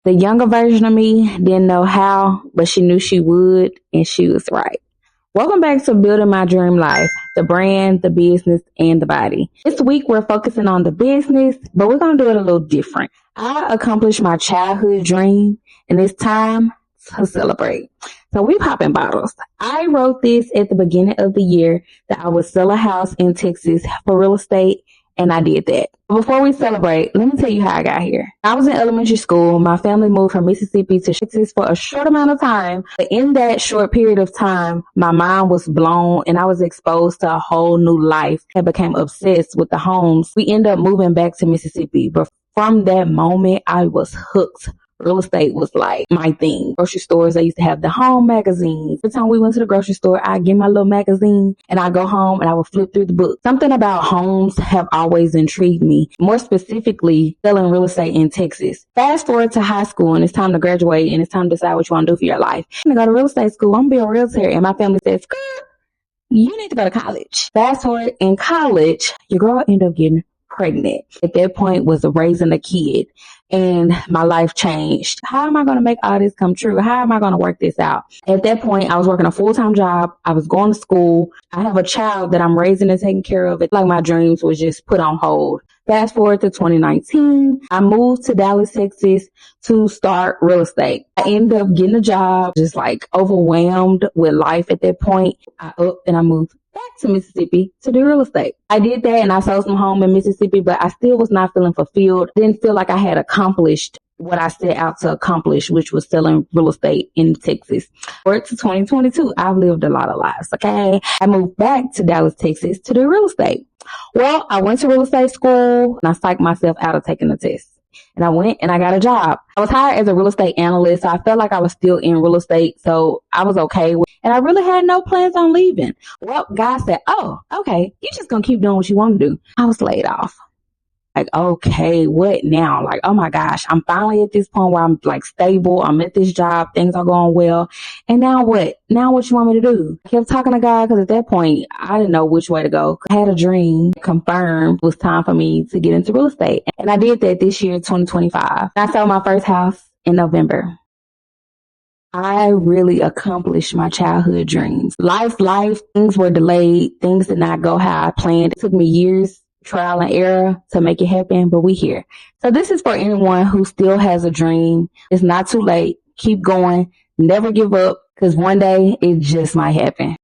The younger version of me didn't know how, but she knew she would, and she was right. Welcome back to Building My Dream Life, the brand, the business, and the body. This week, we're focusing on the business, but we're going to do it a little different. I accomplished my childhood dream, and it's time to celebrate. So we popping bottles. I wrote this at the beginning of the year that I would sell a house in Texas for real estate, and I did that. Before we celebrate, let me tell you how I got here. I was in elementary school. My family moved from Mississippi to Texas for a short amount of time. But in that short period of time, my mind was blown and I was exposed to a whole new life. I became obsessed with the homes. We ended up moving back to Mississippi. But from that moment, I was hooked. Real estate was like my thing. Grocery stores, they used to have the home magazines. Every time we went to the grocery store, I'd get my little magazine and I'd go home and I would flip through the book. Something about homes have always intrigued me, more specifically selling real estate in Texas. Fast forward to high school and it's time to graduate and it's time to decide what you want to do for your life. I'm going to go to real estate school. I'm going to be a realtor. And my family says, you need to go to college. Fast forward in college, your girl ended up getting pregnant. At that point was raising a kid and my life changed. How am I going to make all this come true? How am I going to work this out? At that point, I was working a full-time job. I was going to school. I have a child that I'm raising and taking care of. It's like my dreams was just put on hold. Fast forward to 2019, I moved to Dallas, Texas to start real estate. I ended up getting a job, just like overwhelmed with life at that point. I upped and I moved back to Mississippi to do real estate. I did that and I sold some home in Mississippi, but I still was not feeling fulfilled. Didn't feel like I had accomplished what I set out to accomplish, which was selling real estate in Texas. Forward to 2022, I've lived a lot of lives, okay? I moved back to Dallas, Texas to do real estate. Well, I went to real estate school and I psyched myself out of taking the test. And I went and I got a job. I was hired as a real estate analyst, so I felt like I was still in real estate, so I was okay with it. And I really had no plans on leaving. Well, God said, oh, okay, you're just going to keep doing what you want to do. I was laid off. Like, okay, what now? Like, oh my gosh, I'm finally at this point where I'm like stable. I'm at this job. Things are going well. And now what? Now what you want me to do? I kept talking to God because at that point, I didn't know which way to go. I had a dream confirmed it was time for me to get into real estate. And I did that this year, 2025. I sold my first house in November. I really accomplished my childhood dreams. Life, things were delayed. Things did not go how I planned. It took me years, trial and error to make it happen, but we here. So this is for anyone who still has a dream. It's not too late. Keep going. Never give up because one day it just might happen.